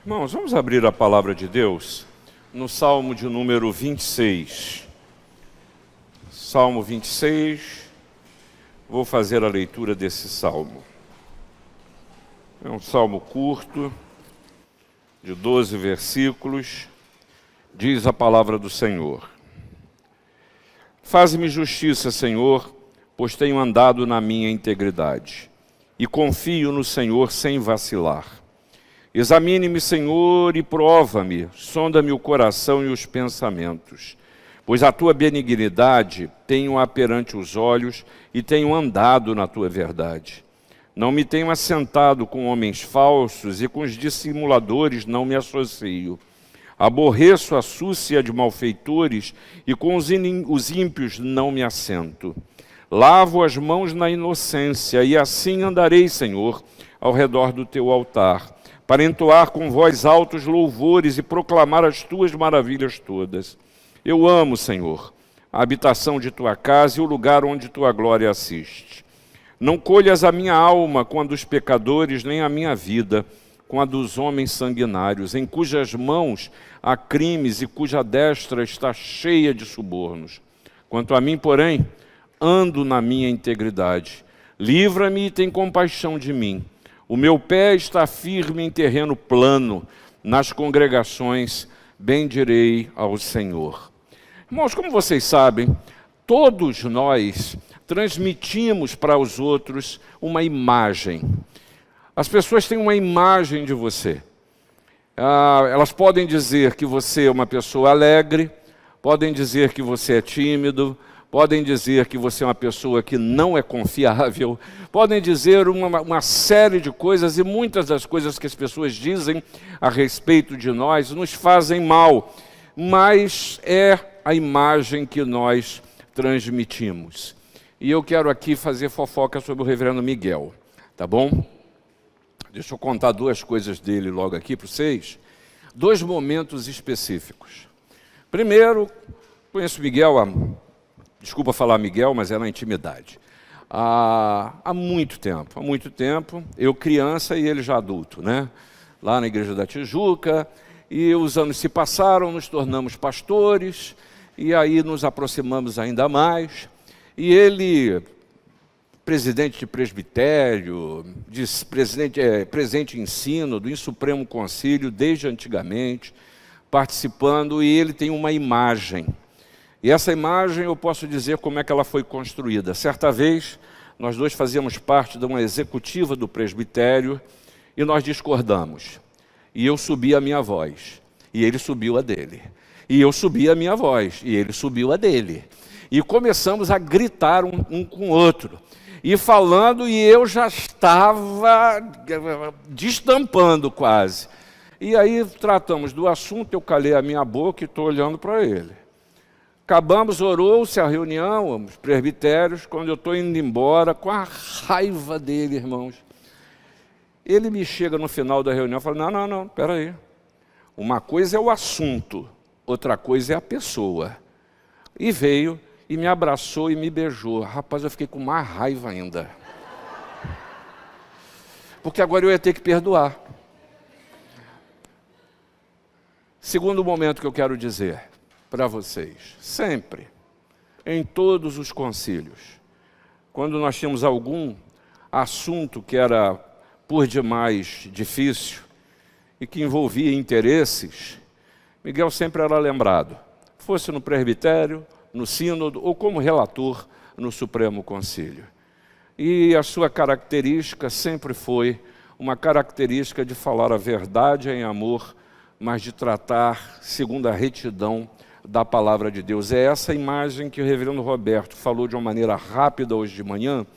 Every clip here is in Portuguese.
Irmãos, vamos abrir a palavra de Deus no Salmo de número 26. Salmo 26, vou fazer a leitura desse salmo. É um salmo curto, de 12 versículos, diz a palavra do Senhor. Faz-me justiça, Senhor, pois tenho andado na minha integridade, e confio no Senhor sem vacilar. Examine-me, Senhor, e prova-me, sonda-me o coração e os pensamentos, pois a tua benignidade tenho-a perante os olhos e tenho andado na tua verdade. Não me tenho assentado com homens falsos e com os dissimuladores não me associo. Aborreço a súcia de malfeitores e com os ímpios não me assento. Lavo as mãos na inocência e assim andarei, Senhor, ao redor do teu altar, para entoar com voz altos louvores e proclamar as tuas maravilhas todas. Eu amo, Senhor, a habitação de tua casa e o lugar onde tua glória assiste. Não colhas a minha alma com a dos pecadores, nem a minha vida com a dos homens sanguinários, em cujas mãos há crimes e cuja destra está cheia de subornos. Quanto a mim, porém, ando na minha integridade. Livra-me e tem compaixão de mim. O meu pé está firme em terreno plano, nas congregações bendirei ao Senhor. Irmãos, como vocês sabem, todos nós transmitimos para os outros uma imagem. As pessoas têm uma imagem de você. Elas podem dizer que você é uma pessoa alegre, podem dizer que você é tímido, podem dizer que você é uma pessoa que não é confiável, podem dizer uma série de coisas, e muitas das coisas que as pessoas dizem a respeito de nós nos fazem mal, mas é a imagem que nós transmitimos. E eu quero aqui fazer fofoca sobre o reverendo Miguel, tá bom? Deixa eu contar duas coisas dele logo aqui para vocês. Dois momentos específicos. Primeiro, conheço Miguel desculpa falar Miguel, mas é na intimidade. Há muito tempo, eu criança e ele já adulto, né? Lá na Igreja da Tijuca, e os anos se passaram, nos tornamos pastores, e aí nos aproximamos ainda mais, e ele, presidente de presbitério, presidente em ensino, do Supremo Concílio, desde antigamente, participando, e ele tem uma imagem. E essa imagem eu posso dizer como é que ela foi construída. Certa vez, nós dois fazíamos parte de uma executiva do presbitério e nós discordamos. E eu subi a minha voz, e ele subiu a dele. E eu subi a minha voz, e ele subiu a dele. E começamos a gritar um com o outro. E falando, e eu já estava destampando quase. E aí tratamos do assunto, eu calei a minha boca e estou olhando para ele. Acabamos, orou-se a reunião, os presbitérios, quando eu estou indo embora, com a raiva dele, irmãos. Ele me chega no final da reunião e fala, não, espera aí. Uma coisa é o assunto, outra coisa é a pessoa. E veio, e me abraçou e me beijou. Rapaz, eu fiquei com mais raiva ainda. Porque agora eu ia ter que perdoar. Segundo momento que eu quero dizer para vocês, sempre, em todos os concílios, quando nós tínhamos algum assunto que era por demais difícil e que envolvia interesses, Miguel sempre era lembrado, fosse no presbitério, no sínodo ou como relator no Supremo Concílio. E a sua característica sempre foi uma característica de falar a verdade em amor, mas de tratar segundo a retidão da palavra de Deus. É essa imagem que o reverendo Roberto falou de uma maneira rápida hoje de manhã,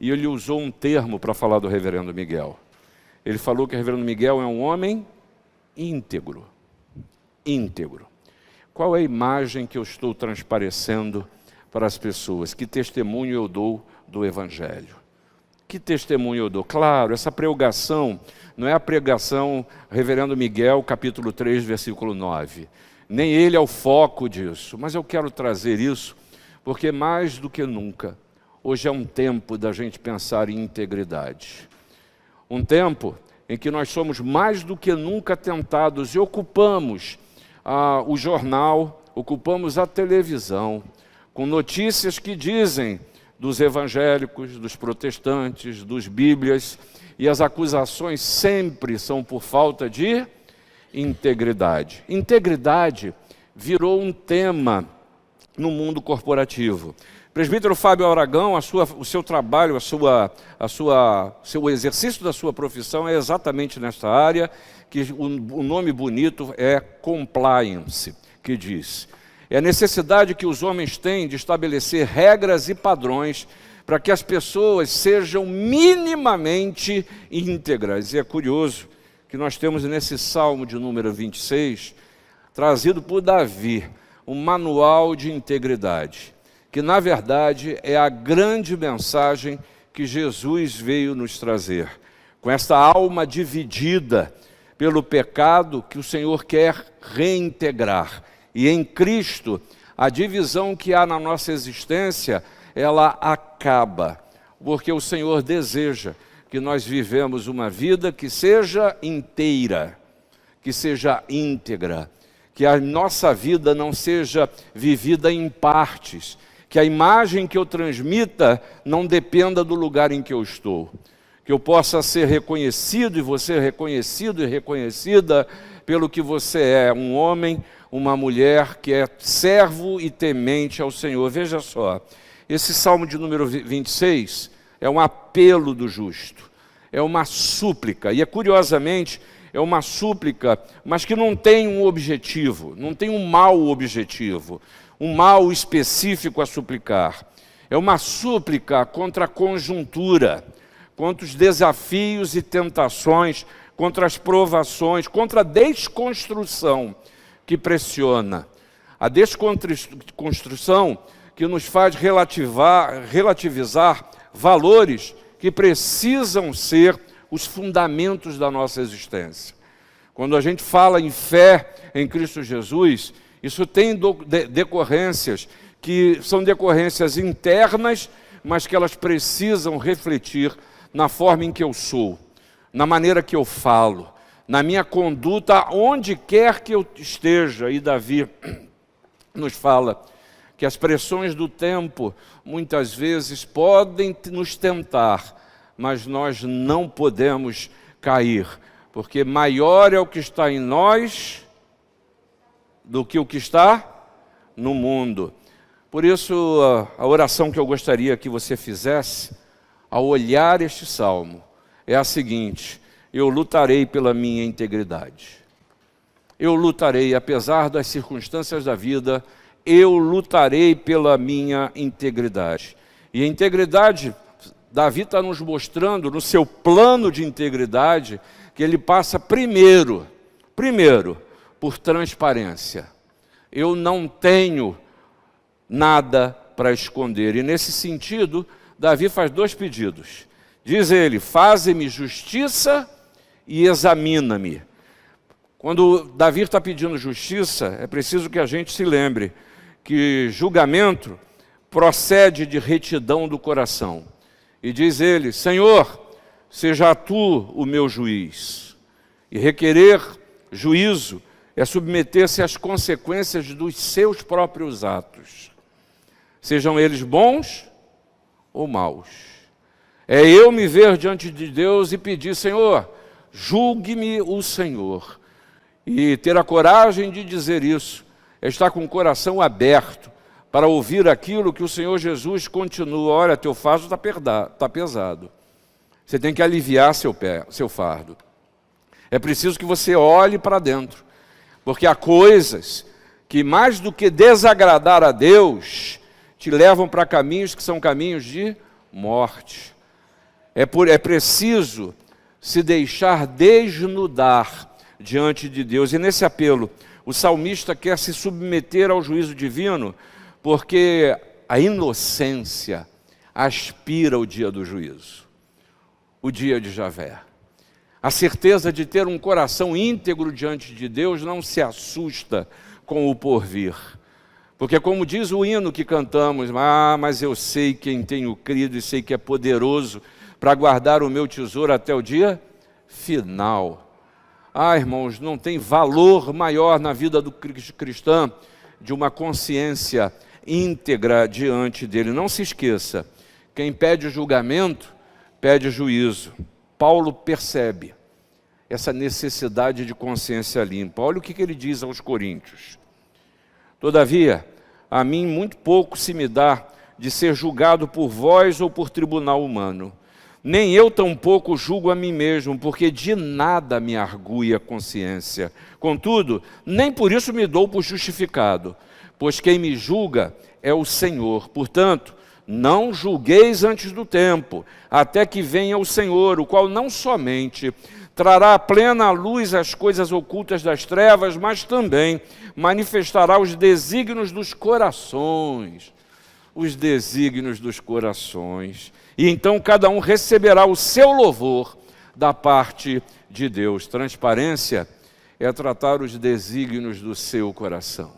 e ele usou um termo para falar do reverendo Miguel. Ele falou que o reverendo Miguel é um homem íntegro. Íntegro. Qual é a imagem que eu estou transparecendo para as pessoas? Que testemunho eu dou do Evangelho? Que testemunho eu dou? Claro, essa pregação não é a pregação reverendo Miguel, capítulo 3, versículo 9. Nem ele é o foco disso, mas eu quero trazer isso porque mais do que nunca, hoje é um tempo da gente pensar em integridade. Um tempo em que nós somos mais do que nunca tentados e ocupamos o jornal, ocupamos a televisão, com notícias que dizem dos evangélicos, dos protestantes, dos bíblias, e as acusações sempre são por falta de integridade. Integridade virou um tema no mundo corporativo. Presbítero Fábio Aragão, o seu trabalho, seu exercício da sua profissão é exatamente nesta área, que o nome bonito é compliance, que diz: é a necessidade que os homens têm de estabelecer regras e padrões para que as pessoas sejam minimamente íntegras. E é curioso que nós temos nesse Salmo de número 26, trazido por Davi, um manual de integridade, que na verdade é a grande mensagem que Jesus veio nos trazer. Com esta alma dividida pelo pecado que o Senhor quer reintegrar. E em Cristo, a divisão que há na nossa existência, ela acaba, porque o Senhor deseja que nós vivemos uma vida que seja inteira, que seja íntegra, que a nossa vida não seja vivida em partes, que a imagem que eu transmita não dependa do lugar em que eu estou, que eu possa ser reconhecido e você reconhecido e reconhecida pelo que você é, um homem, uma mulher que é servo e temente ao Senhor. Veja só, esse Salmo de número 26 é um apelo do justo, é uma súplica, e curiosamente é uma súplica, mas que não tem um objetivo, não tem um mau objetivo, um mal específico a suplicar. É uma súplica contra a conjuntura, contra os desafios e tentações, contra as provações, contra a desconstrução que pressiona. A desconstrução que nos faz relativizar valores que precisam ser os fundamentos da nossa existência. Quando a gente fala em fé em Cristo Jesus, isso tem decorrências que são decorrências internas, mas que elas precisam refletir na forma em que eu sou, na maneira que eu falo, na minha conduta, onde quer que eu esteja. E Davi nos fala que as pressões do tempo, muitas vezes, podem nos tentar, mas nós não podemos cair, porque maior é o que está em nós do que o que está no mundo. Por isso, a oração que eu gostaria que você fizesse, ao olhar este salmo, é a seguinte: eu lutarei pela minha integridade. Eu lutarei, apesar das circunstâncias da vida, eu lutarei pela minha integridade. E a integridade, Davi está nos mostrando, no seu plano de integridade, que ele passa primeiro, por transparência. Eu não tenho nada para esconder. E nesse sentido, Davi faz dois pedidos. Diz ele: faze-me justiça e examina-me. Quando Davi está pedindo justiça, é preciso que a gente se lembre que julgamento procede de retidão do coração. E diz ele: Senhor, seja tu o meu juiz. E requerer juízo é submeter-se às consequências dos seus próprios atos, sejam eles bons ou maus. É eu me ver diante de Deus e pedir: Senhor, julgue-me o Senhor. E ter a coragem de dizer isso é estar com o coração aberto para ouvir aquilo que o Senhor Jesus continua: olha, teu fardo está pesado. Você tem que aliviar seu fardo. É preciso que você olhe para dentro, porque há coisas que, mais do que desagradar a Deus, te levam para caminhos que são caminhos de morte. É preciso se deixar desnudar diante de Deus. E nesse apelo, o salmista quer se submeter ao juízo divino, porque a inocência aspira o dia do juízo, o dia de Javé. A certeza de ter um coração íntegro diante de Deus não se assusta com o porvir. Porque como diz o hino que cantamos: mas eu sei quem tenho crido e sei que é poderoso para guardar o meu tesouro até o dia final. Ah, irmãos, não tem valor maior na vida do cristão de uma consciência íntegra diante dele. Não se esqueça, quem pede julgamento, pede juízo. Paulo percebe essa necessidade de consciência limpa. Olha o que ele diz aos Coríntios. Todavia, a mim muito pouco se me dá de ser julgado por vós ou por tribunal humano. Nem eu tampouco julgo a mim mesmo, porque de nada me argui a consciência. Contudo, nem por isso me dou por justificado, pois quem me julga é o Senhor. Portanto, não julgueis antes do tempo, até que venha o Senhor, o qual não somente trará à plena luz as coisas ocultas das trevas, mas também manifestará os desígnios dos corações. Os desígnios dos corações. E então cada um receberá o seu louvor da parte de Deus. Transparência é tratar os desígnios do seu coração.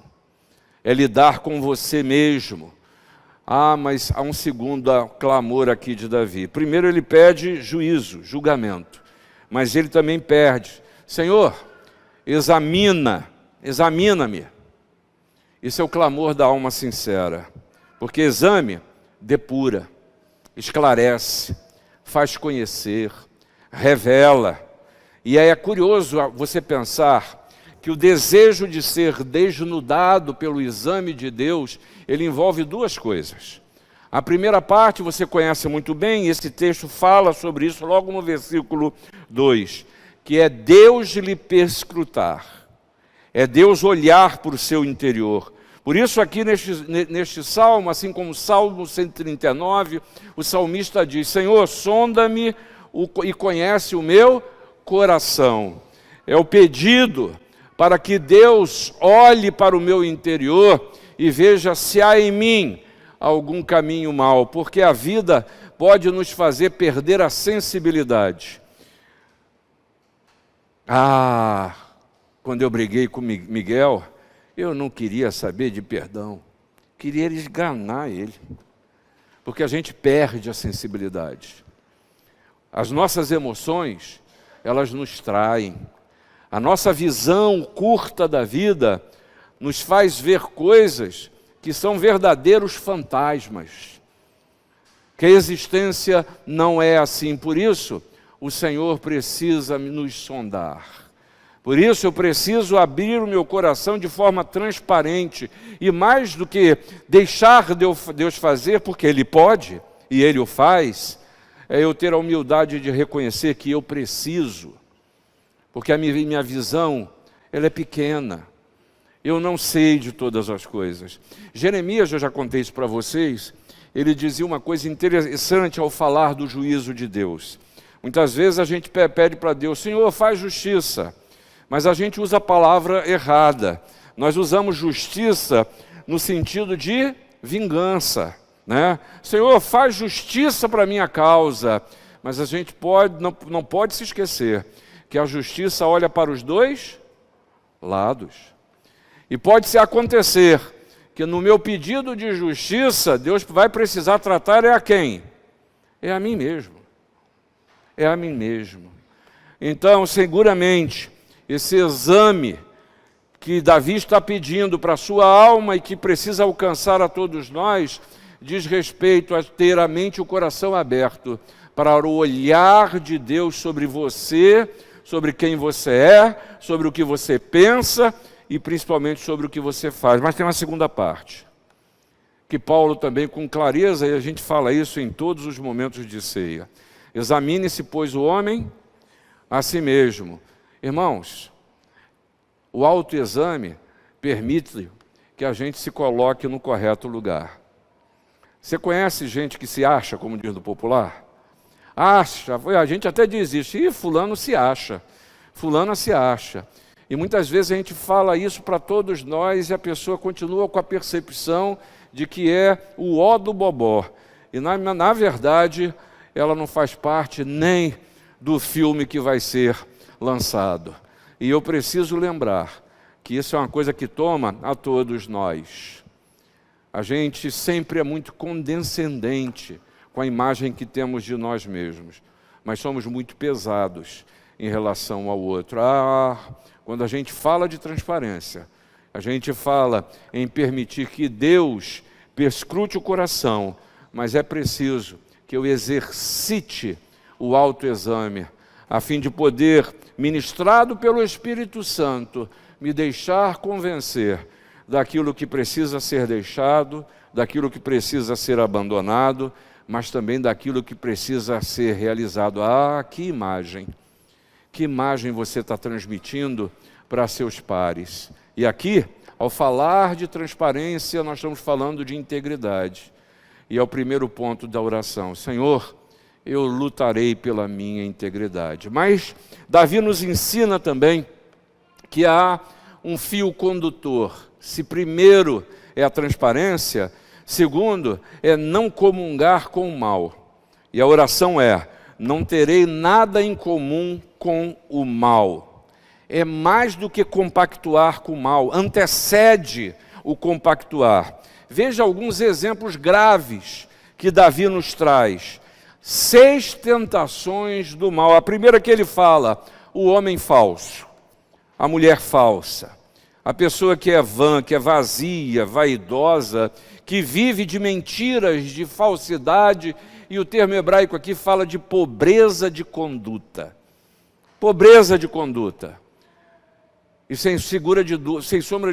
É lidar com você mesmo. Ah, mas há um segundo clamor aqui de Davi. Primeiro ele pede juízo, julgamento. Mas ele também pede: Senhor, examina-me. Isso é o clamor da alma sincera. Porque exame depura, esclarece, faz conhecer, revela. E aí é curioso você pensar que o desejo de ser desnudado pelo exame de Deus, ele envolve duas coisas. A primeira parte você conhece muito bem, esse texto fala sobre isso logo no versículo 2, que é Deus lhe perscrutar, é Deus olhar para o seu interior. Por isso aqui neste salmo, assim como o Salmo 139, o salmista diz: Senhor, sonda-me e conhece o meu coração. É o pedido para que Deus olhe para o meu interior e veja se há em mim algum caminho mau, porque a vida pode nos fazer perder a sensibilidade. Quando eu briguei com Miguel, eu não queria saber de perdão, queria esganar ele, porque a gente perde a sensibilidade. As nossas emoções, elas nos traem. A nossa visão curta da vida nos faz ver coisas que são verdadeiros fantasmas, que a existência não é assim. Por isso, o Senhor precisa nos sondar. Por isso eu preciso abrir o meu coração de forma transparente, e mais do que deixar Deus fazer, porque Ele pode e Ele o faz, é eu ter a humildade de reconhecer que eu preciso, porque a minha visão, ela é pequena, eu não sei de todas as coisas. Jeremias, eu já contei isso para vocês, ele dizia uma coisa interessante ao falar do juízo de Deus. Muitas vezes a gente pede para Deus: Senhor, faz justiça. Mas a gente usa a palavra errada. Nós usamos justiça no sentido de vingança, né? Senhor, faz justiça para a minha causa. Mas a gente não pode se esquecer que a justiça olha para os dois lados. E pode-se acontecer que no meu pedido de justiça, Deus vai precisar tratar a quem? É a mim mesmo. É a mim mesmo. Então, seguramente, esse exame que Davi está pedindo para a sua alma e que precisa alcançar a todos nós, diz respeito a ter a mente e o coração aberto para o olhar de Deus sobre você, sobre quem você é, sobre o que você pensa e principalmente sobre o que você faz. Mas tem uma segunda parte, que Paulo também com clareza, e a gente fala isso em todos os momentos de ceia: examine-se, pois, o homem a si mesmo. Irmãos, o autoexame permite que a gente se coloque no correto lugar. Você conhece gente que se acha, como diz no popular? Acha, a gente até diz isso: fulano se acha, fulana se acha. E muitas vezes a gente fala isso para todos nós e a pessoa continua com a percepção de que é o ó do bobó. E na verdade, ela não faz parte nem do filme que vai ser lançado. E eu preciso lembrar que isso é uma coisa que toma a todos nós. A gente sempre é muito condescendente com a imagem que temos de nós mesmos, mas somos muito pesados em relação ao outro. Quando a gente fala de transparência, a gente fala em permitir que Deus perscrute o coração, mas é preciso que eu exercite o autoexame, a fim de poder, ministrado pelo Espírito Santo, me deixar convencer daquilo que precisa ser deixado, daquilo que precisa ser abandonado, mas também daquilo que precisa ser realizado. Que imagem! Que imagem você está transmitindo para seus pares? E aqui, ao falar de transparência, nós estamos falando de integridade. E é o primeiro ponto da oração. Senhor, eu lutarei pela minha integridade. Mas Davi nos ensina também que há um fio condutor. Se primeiro é a transparência, segundo é não comungar com o mal. E a oração é: não terei nada em comum com o mal. É mais do que compactuar com o mal, antecede o compactuar. Veja alguns exemplos graves que Davi nos traz. 6 tentações do mal. A primeira que ele fala: o homem falso, a mulher falsa, a pessoa que é vã, que é vazia, vaidosa, que vive de mentiras, de falsidade, e o termo hebraico aqui fala de pobreza de conduta. Pobreza de conduta. E sem sombra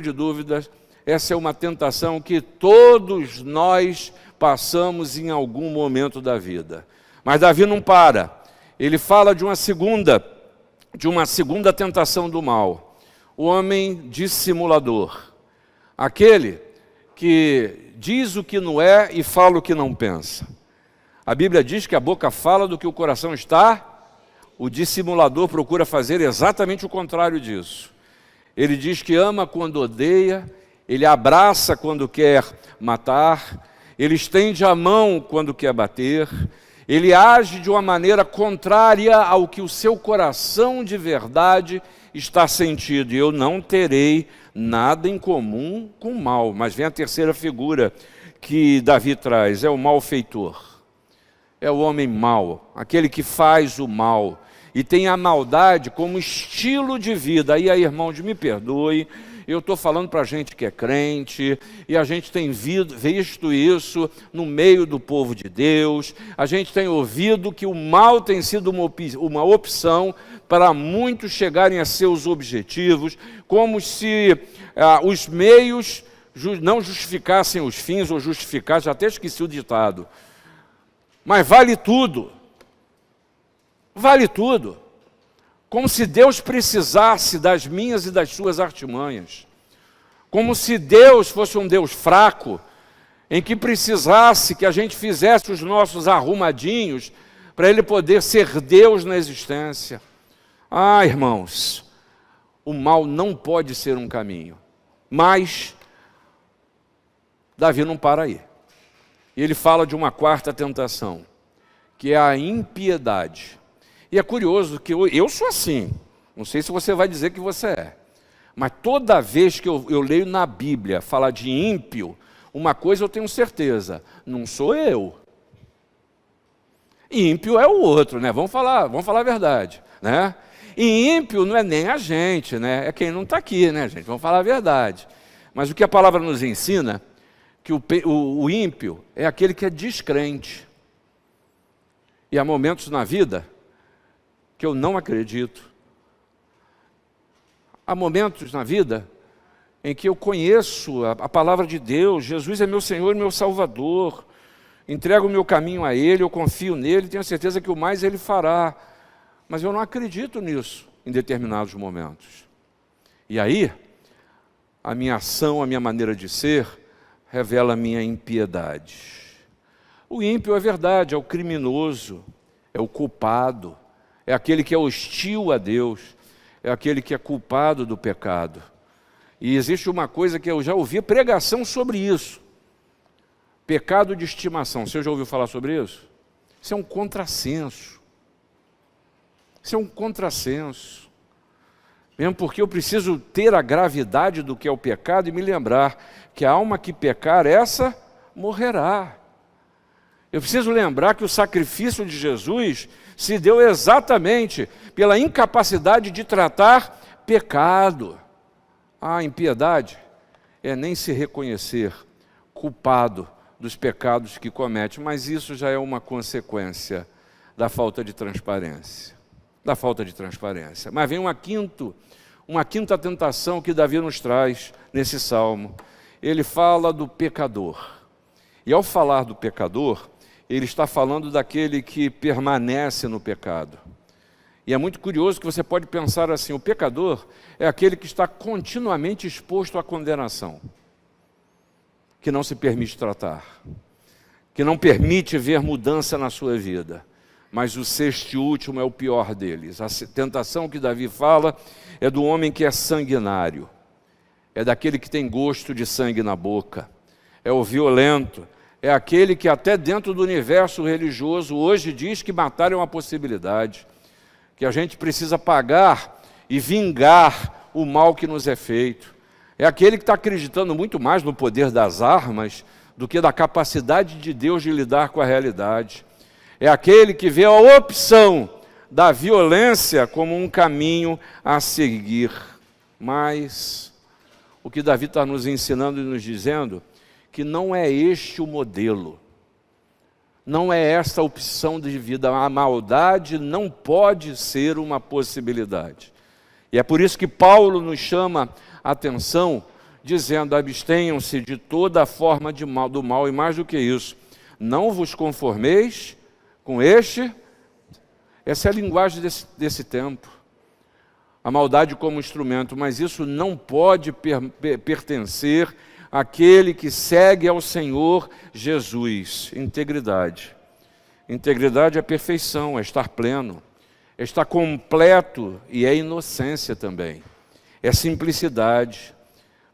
de dúvidas, essa é uma tentação que todos nós passamos em algum momento da vida. Mas Davi não para. Ele fala de uma segunda tentação do mal. O homem dissimulador. Aquele que diz o que não é e fala o que não pensa. A Bíblia diz que a boca fala do que o coração está. O dissimulador procura fazer exatamente o contrário disso. Ele diz que ama quando odeia, ele abraça quando quer matar, ele estende a mão quando quer bater, ele age de uma maneira contrária ao que o seu coração de verdade está sentindo. E eu não terei nada em comum com o mal. Mas vem a terceira figura que Davi traz, é o malfeitor. É o homem mau, aquele que faz o mal e tem a maldade como estilo de vida. Aí, irmãos, me perdoe, eu estou falando para a gente que é crente, e a gente tem visto isso no meio do povo de Deus, a gente tem ouvido que o mal tem sido uma opção para muitos chegarem a seus objetivos, como se os meios não justificassem os fins, ou justificassem, já até esqueci o ditado. Mas vale tudo. Vale tudo. Como se Deus precisasse das minhas e das suas artimanhas. Como se Deus fosse um Deus fraco, em que precisasse que a gente fizesse os nossos arrumadinhos para Ele poder ser Deus na existência. Irmãos, o mal não pode ser um caminho. Mas Davi não para aí. E ele fala de uma quarta tentação, que é a impiedade. E é curioso que eu sou assim, não sei se você vai dizer que você é, mas toda vez que eu leio na Bíblia falar de ímpio, uma coisa eu tenho certeza: não sou eu. Ímpio é o outro, né? Vamos falar a verdade, né? E ímpio não é nem a gente, né? É quem não está aqui, né, gente? Vamos falar a verdade. Mas o que a palavra nos ensina, que o ímpio é aquele que é descrente. E há momentos na vida que eu não acredito. Há momentos na vida em que eu conheço a palavra de Deus, Jesus é meu Senhor e meu Salvador, entrego o meu caminho a Ele, eu confio nele, tenho certeza que o mais Ele fará. Mas eu não acredito nisso em determinados momentos. E aí, a minha ação, a minha maneira de ser, revela a minha impiedade. O ímpio é verdade, é o criminoso, é o culpado, é aquele que é hostil a Deus, é aquele que é culpado do pecado. E existe uma coisa que eu já ouvi pregação sobre isso: pecado de estimação. Você já ouviu falar sobre isso? Isso é um contrassenso. Isso é um contrassenso. Mesmo porque eu preciso ter a gravidade do que é o pecado e me lembrar que a alma que pecar, essa morrerá. Eu preciso lembrar que o sacrifício de Jesus se deu exatamente pela incapacidade de tratar pecado. A impiedade é nem se reconhecer culpado dos pecados que comete, mas isso já é uma consequência da falta de transparência. Da falta de transparência. Mas vem uma quinta tentação que Davi nos traz nesse salmo. Ele fala do pecador. E ao falar do pecador, ele está falando daquele que permanece no pecado. E é muito curioso que você pode pensar assim, o pecador é aquele que está continuamente exposto à condenação, que não se permite tratar, que não permite ver mudança na sua vida. Mas o sexto e último é o pior deles. A tentação que Davi fala é do homem que é sanguinário, é daquele que tem gosto de sangue na boca, é o violento, é aquele que até dentro do universo religioso hoje diz que matar é uma possibilidade, que a gente precisa pagar e vingar o mal que nos é feito. É aquele que está acreditando muito mais no poder das armas do que da capacidade de Deus de lidar com a realidade. É aquele que vê a opção da violência como um caminho a seguir. Mas o que Davi está nos ensinando e nos dizendo, que não é este o modelo. Não é esta a opção de vida. A maldade não pode ser uma possibilidade. E é por isso que Paulo nos chama a atenção, dizendo, abstenham-se de toda forma do mal, e mais do que isso, não vos conformeis com essa é a linguagem desse tempo. A maldade como instrumento, mas isso não pode pertencer àquele que segue ao Senhor Jesus. Integridade. Integridade é perfeição, é estar pleno, é estar completo e é inocência também. É simplicidade.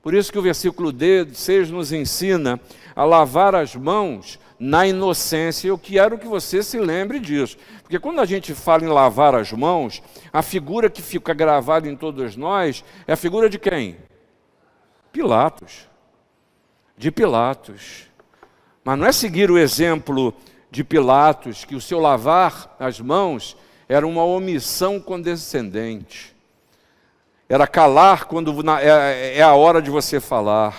Por isso que o versículo 6 nos ensina a lavar as mãos na inocência. Eu quero que você se lembre disso. Porque quando a gente fala em lavar as mãos, a figura que fica gravada em todos nós é a figura de quem? Pilatos. De Pilatos. Mas não é seguir o exemplo de Pilatos, que o seu lavar as mãos era uma omissão condescendente. Era calar quando é a hora de você falar.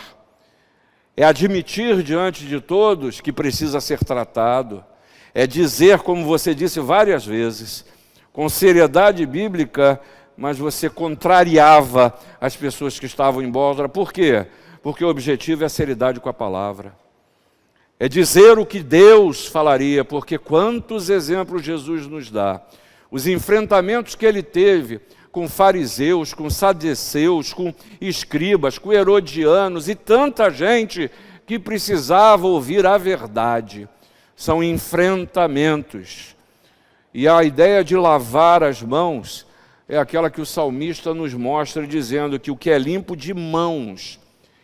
É admitir diante de todos que precisa ser tratado. É dizer, como você disse várias vezes, com seriedade bíblica, mas você contrariava as pessoas que estavam em volta. Por quê? Porque o objetivo é a seriedade com a palavra. É dizer o que Deus falaria, porque quantos exemplos Jesus nos dá. Os enfrentamentos que ele teve com fariseus, com saduceus, com escribas, com herodianos e tanta gente que precisava ouvir a verdade. São enfrentamentos. E a ideia de lavar as mãos é aquela que o salmista nos mostra, dizendo que o que é limpo de mãos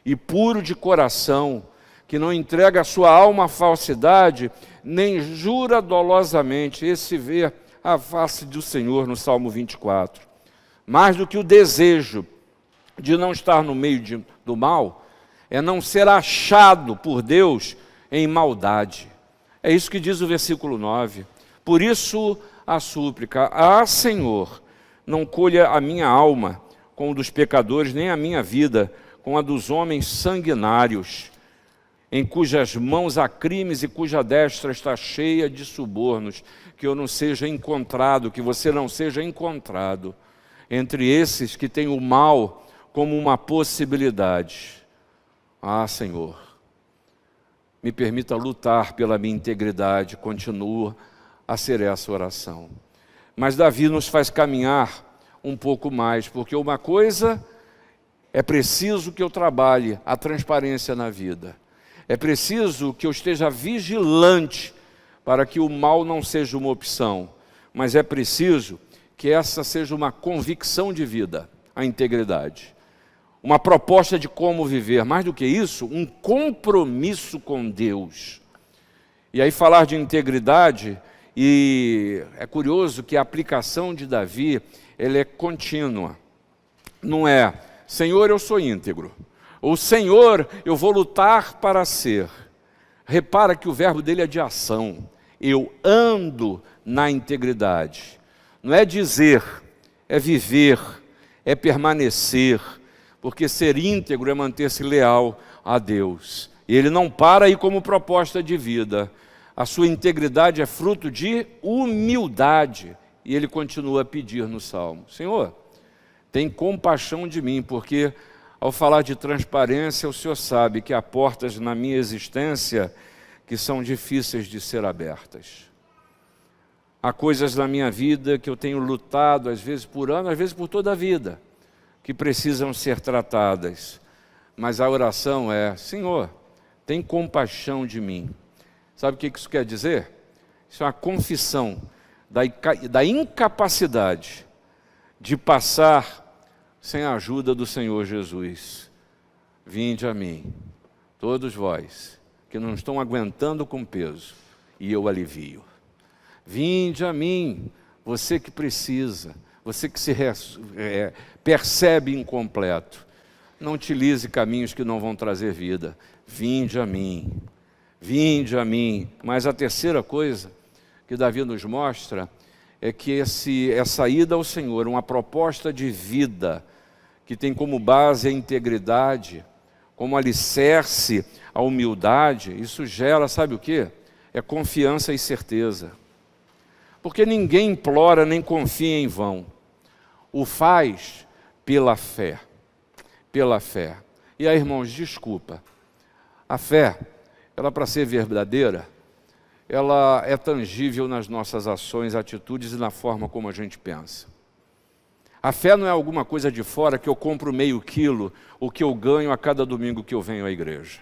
e puro de coração, que não entrega a sua alma à falsidade, nem jura dolosamente, esse vê a face do Senhor no Salmo 24. Mais do que o desejo de não estar no meio do mal, é não ser achado por Deus em maldade. É isso que diz o versículo 9. Por isso a súplica, Senhor, não colha a minha alma com a dos pecadores, nem a minha vida com a dos homens sanguinários, em cujas mãos há crimes e cuja destra está cheia de subornos, que eu não seja encontrado, que você não seja encontrado entre esses que têm o mal como uma possibilidade. Senhor, me permita lutar pela minha integridade, continua a ser essa oração. Mas Davi nos faz caminhar um pouco mais, porque uma coisa é preciso que eu trabalhe a transparência na vida. É preciso que eu esteja vigilante para que o mal não seja uma opção, mas é preciso que essa seja uma convicção de vida, a integridade. Uma proposta de como viver, mais do que isso, um compromisso com Deus. E aí falar de integridade, e é curioso que a aplicação de Davi, ela é contínua. Não é, Senhor, eu sou íntegro, ou Senhor, eu vou lutar para ser. Repara que o verbo dele é de ação. Eu ando na integridade. Não é dizer, é viver, é permanecer, porque ser íntegro é manter-se leal a Deus. E ele não para aí como proposta de vida. A sua integridade é fruto de humildade. E ele continua a pedir no Salmo: Senhor, tem compaixão de mim, porque ao falar de transparência, o Senhor sabe que há portas na minha existência que são difíceis de ser abertas. Há coisas na minha vida que eu tenho lutado, às vezes por ano, às vezes por toda a vida, que precisam ser tratadas. Mas a oração é: Senhor, tem compaixão de mim. Sabe o que isso quer dizer? Isso é uma confissão da incapacidade de passar sem a ajuda do Senhor Jesus. Vinde a mim, todos vós, que não estão aguentando com peso, e eu alivio. Vinde a mim, você que precisa, você que se percebe incompleto. Não utilize caminhos que não vão trazer vida. Vinde a mim, vinde a mim. Mas a terceira coisa que Davi nos mostra é que essa ida ao Senhor, uma proposta de vida, que tem como base a integridade, como alicerce a humildade, isso gera, sabe o quê? É confiança e certeza. Porque ninguém implora nem confia em vão. O faz pela fé. Pela fé. E aí, irmãos, desculpa. A fé, ela para ser verdadeira, ela é tangível nas nossas ações, atitudes e na forma como a gente pensa. A fé não é alguma coisa de fora que eu compro meio quilo, o que eu ganho a cada domingo que eu venho à igreja.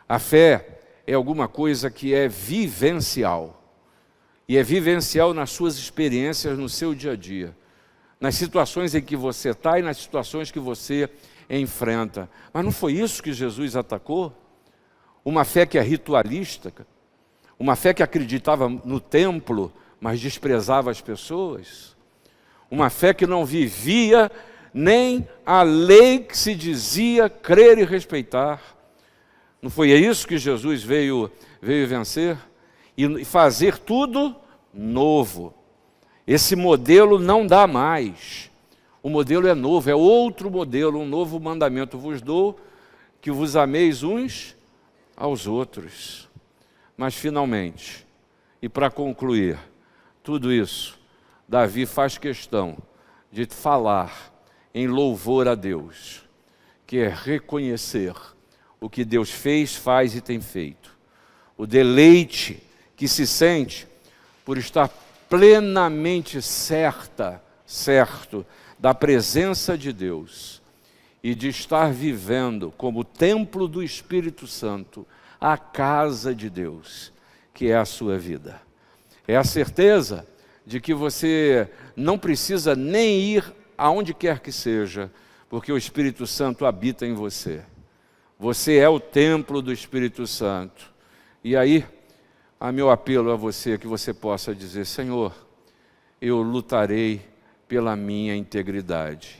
A fé é alguma coisa que é vivencial. E é vivencial nas suas experiências, no seu dia a dia. Nas situações em que você está e nas situações que você enfrenta. Mas não foi isso que Jesus atacou? Uma fé que é ritualística? Uma fé que acreditava no templo, mas desprezava as pessoas? Uma fé que não vivia nem a lei que se dizia crer e respeitar. Não foi isso que Jesus veio vencer? E fazer tudo novo. Esse modelo não dá mais. O modelo é novo, é outro modelo, um novo mandamento vos dou, que vos ameis uns aos outros. Mas finalmente, e para concluir tudo isso, Davi faz questão de falar em louvor a Deus, que é reconhecer o que Deus fez, faz e tem feito. O deleite que se sente por estar plenamente certo da presença de Deus e de estar vivendo como templo do Espírito Santo, a casa de Deus, que é a sua vida. É a certeza de que você não precisa nem ir aonde quer que seja, porque o Espírito Santo habita em você. Você é o templo do Espírito Santo. E aí, meu apelo a você é que você possa dizer: Senhor, eu lutarei pela minha integridade.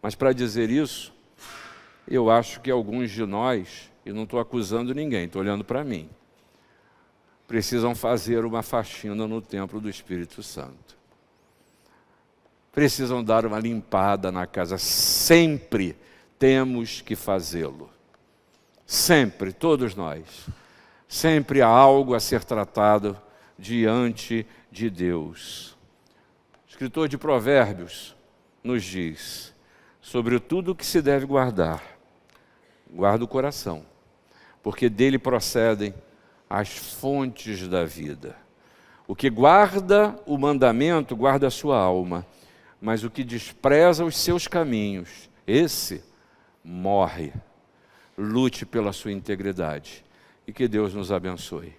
Mas para dizer isso, eu acho que alguns de nós, e não estou acusando ninguém, estou olhando para mim, precisam fazer uma faxina no templo do Espírito Santo. Precisam dar uma limpada na casa. Sempre temos que fazê-lo. Sempre, todos nós. Sempre há algo a ser tratado diante de Deus. O escritor de Provérbios nos diz: sobre tudo que se deve guardar, guarda o coração, porque dele procedem as fontes da vida. O que guarda o mandamento, guarda a sua alma, mas o que despreza os seus caminhos, esse morre. Lute pela sua integridade e que Deus nos abençoe.